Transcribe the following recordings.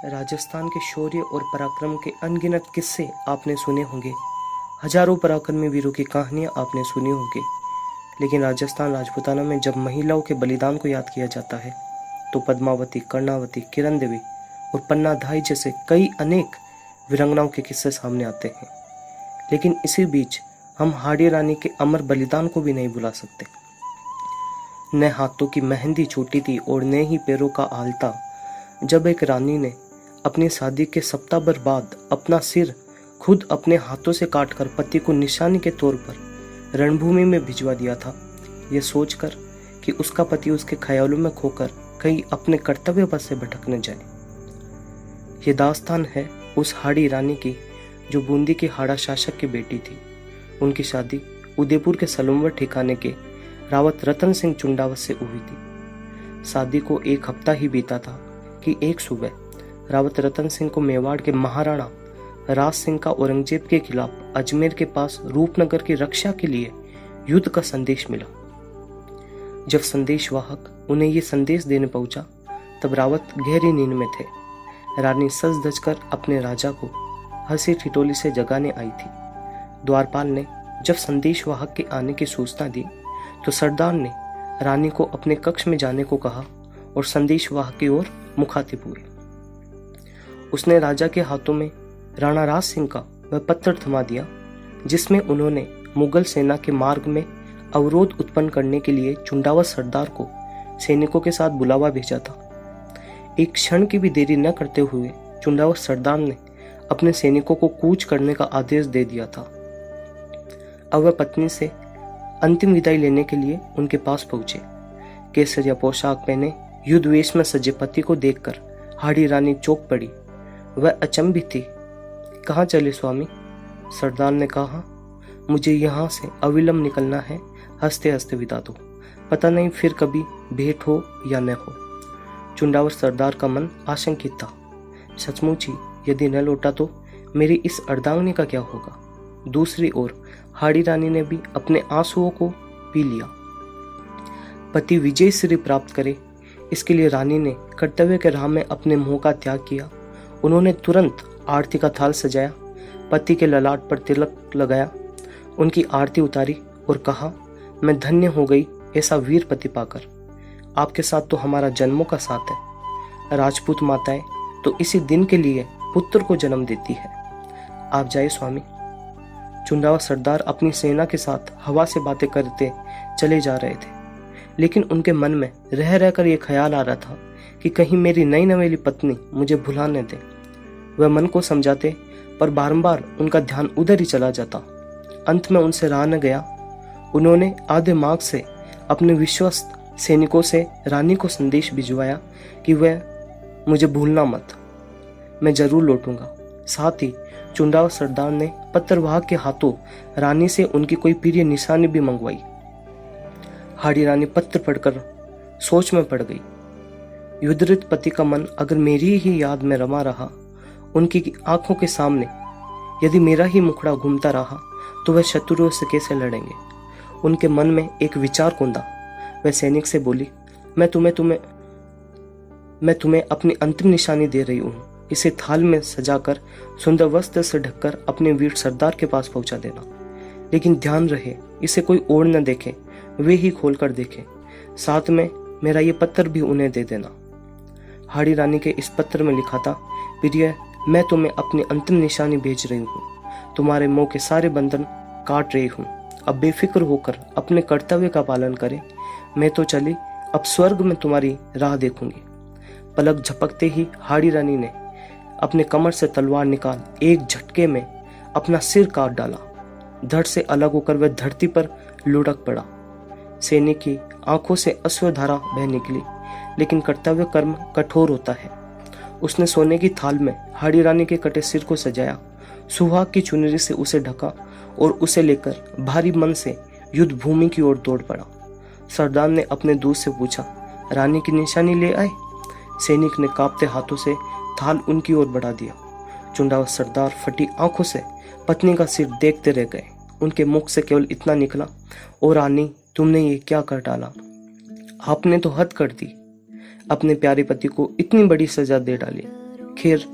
राजस्थान के शौर्य और पराक्रम के अनगिनत किस्से आपने सुने होंगे। हजारों पराक्रमी वीरों की कहानियां आपने सुनी होंगी। लेकिन राजस्थान राजपूताना में जब महिलाओं के बलिदान को याद किया जाता है तो पद्मावती, कर्णावती, किरण देवी और पन्ना धाई जैसे कई अनेक वीरांगनाओं के किस्से सामने आते हैं। लेकिन इसी बीच हम हाड़ी रानी के अमर बलिदान को भी नहीं भुला सकते। न हाथों की मेहंदी छूटी थी और न ही पैरों का आलता, जब एक रानी ने अपनी शादी के सप्ताह भर बाद अपना सिर खुद अपने हाथों से काटकर पति को निशानी के तौर पर रणभूमि में भिजवा दिया था, यह सोचकर कि उसका पति उसके ख्यालों में खोकर कहीं अपने कर्तव्य पथ से भटकने जाए। यह दास्तान है उस हाड़ी रानी की जो बूंदी की हाड़ा शासक की बेटी थी। उनकी शादी उदयपुर के सलुम्बर ठिकाने के रावत रतन सिंह चुंडावत से हुई थी। शादी को एक हफ्ता ही बीता था कि एक सुबह रावत रतन सिंह को मेवाड़ के महाराणा राज सिंह का औरंगजेब के खिलाफ अजमेर के पास रूपनगर की रक्षा के लिए युद्ध का संदेश मिला। जब संदेशवाहक उन्हें ये संदेश देने पहुंचा तब रावत गहरी नींद में थे। रानी सज धज कर अपने राजा को हंसी ठिठोली से जगाने आई थी। द्वारपाल ने जब संदेशवाहक के आने की सूचना दी तो सरदार ने रानी को अपने कक्ष में जाने को कहा और संदेशवाहक की ओर मुखातिब हुए। उसने राजा के हाथों में राणा राज सिंह का वह पत्र थमा दिया जिसमें उन्होंने मुगल सेना के मार्ग में अवरोध उत्पन्न करने के लिए चुंडावत सरदार को सैनिकों के साथ बुलावा भेजा था। एक क्षण की भी देरी न करते हुए चुंडावत सरदार ने अपने सैनिकों को कूच करने का आदेश दे दिया था। अब वह पत्नी से अंतिम विदाई लेने के लिए उनके पास पहुंचे। केसरिया पोशाक पहने युद्ध वेश में सजे पति को देखकर हाड़ी रानी चौंक पड़ी। वह अचंभित थी। कहाँ चले स्वामी? सरदार ने कहा, मुझे यहाँ से अविलंब निकलना है, हंसते हंसते विदा दो, पता नहीं फिर कभी भेंट हो या न हो। चुंडावत सरदार का मन आशंकित था। सचमुच ही यदि न लौटा तो मेरी इस अर्धांगिनी का क्या होगा? दूसरी ओर हाड़ी रानी ने भी अपने आंसुओं को पी लिया। पति विजय श्री प्राप्त करे इसके लिए रानी ने कर्तव्य के राह में अपने मुंह का त्याग किया। उन्होंने तुरंत आरती का थाल सजाया, पति के ललाट पर तिलक लगाया, उनकी आरती उतारी और कहा, मैं धन्य हो गई ऐसा वीर पति पाकर। आपके साथ तो हमारा जन्मों का साथ है। राजपूत माताएं तो इसी दिन के लिए पुत्र को जन्म देती है। आप जाइए स्वामी। चुंडावत सरदार अपनी सेना के साथ हवा से बातें करते चले जा रहे थे, लेकिन उनके मन में रह रहकर यह ख्याल आ रहा था कि कहीं मेरी नई नवेली पत्नी मुझे भुला न दे। वह मन को समझाते पर बारंबार उनका ध्यान उधर ही चला जाता। अंत में उनसे रहा न गया। उन्होंने आधे मार्ग से अपने विश्वस्त सैनिकों से रानी को संदेश भिजवाया कि वह मुझे भूलना मत, मैं जरूर लौटूंगा। साथ ही चुंडावत सरदार ने पत्रवाहक के हाथों रानी से उनकी कोई प्रिय निशानी भी मंगवाई। हाड़ी रानी पत्र पढ़कर सोच में पड़ गई। युद्धरत पति का मन अगर मेरी ही याद में रमा रहा, उनकी आंखों के सामने यदि मेरा ही मुखड़ा घूमता रहा तो वह शत्रुओं से कैसे लड़ेंगे? उनके मन में एक विचार कूंदा। वह सैनिक से बोली, मैं तुम्हें अपनी अंतिम निशानी दे रही हूँ। इसे थाल में सजाकर सुंदर वस्त्र से ढककर अपने वीर सरदार के पास पहुंचा देना। लेकिन ध्यान रहे इसे कोई और न देखे, वे ही खोल कर देखे। साथ में मेरा ये पत्र भी उन्हें दे देना। हाड़ी रानी के इस पत्र में लिखा था, प्रिय, मैं तुम्हें अपनी अंतिम निशानी भेज रही हूँ। तुम्हारे मुंह के सारे बंधन काट रही हूँ। अब बेफिक्र होकर अपने कर्तव्य का पालन करें। मैं तो चली, अब स्वर्ग में तुम्हारी राह देखूंगी। पलक झपकते ही हाड़ी रानी ने अपने कमर से तलवार निकाल एक झटके में अपना सिर काट डाला। धड़ से अलग होकर वह धरती पर लुढ़क पड़ा। सैनिक की आंखों से अश्रुधारा बह निकली, लेकिन कर्तव्य कर्म कठोर होता है। उसने सोने की थाल में हाड़ी रानी के कटे सिर को सजाया, सुहाग की चुनरी से उसे ढका और उसे लेकर भारी मन से युद्ध भूमि की ओर दौड़ पड़ा। सरदार ने अपने दूत से पूछा, रानी की निशानी ले आए? सैनिक ने कांपते हाथों से थाल उनकी ओर बढ़ा दिया। चुंडावत सरदार फटी आंखों से पत्नी का सिर देखते रह गए। उनके मुख से केवल इतना निकला, ओ रानी, तुमने ये क्या कर डाला? आपने तो हद कर दी। अपने प्यारे पति को इतनी बड़ी सजा दे डाली। खैर,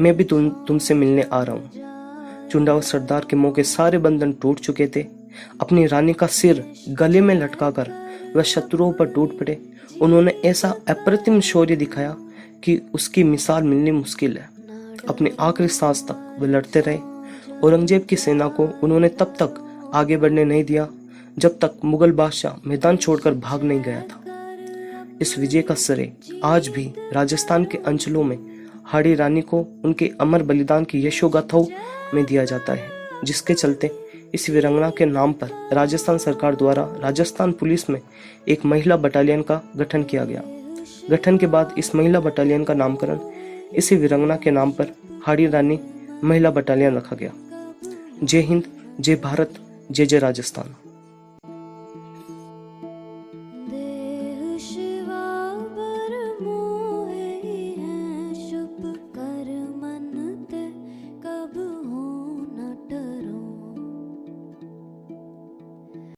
मैं भी तुमसे मिलने आ रहा हूँ। चुंडाव सरदार के मुंह के सारे बंधन टूट चुके थे। अपनी रानी का सिर गले में लटकाकर वह शत्रुओं पर टूट पड़े। उन्होंने ऐसा अप्रतिम शौर्य दिखाया कि उसकी मिसाल मिलनी मुश्किल है। अपने आखिरी सांस तक वे लड़ते रहे। औरंगजेब की सेना को उन्होंने तब तक आगे बढ़ने नहीं दिया जब तक मुगल बादशाह मैदान छोड़कर भाग नहीं गया था। इस विजय का श्रेय आज भी राजस्थान के अंचलों में हाड़ी रानी को उनके अमर बलिदान की यशोगाथाओं में दिया जाता है, जिसके चलते इस वीरांगना के नाम पर राजस्थान सरकार द्वारा राजस्थान पुलिस में एक महिला बटालियन का गठन किया गया। गठन के बाद इस महिला बटालियन का नामकरण इसी वीरांगना के नाम पर हाड़ी रानी महिला बटालियन रखा गया। जय हिंद, जय भारत, जय जय राजस्थान।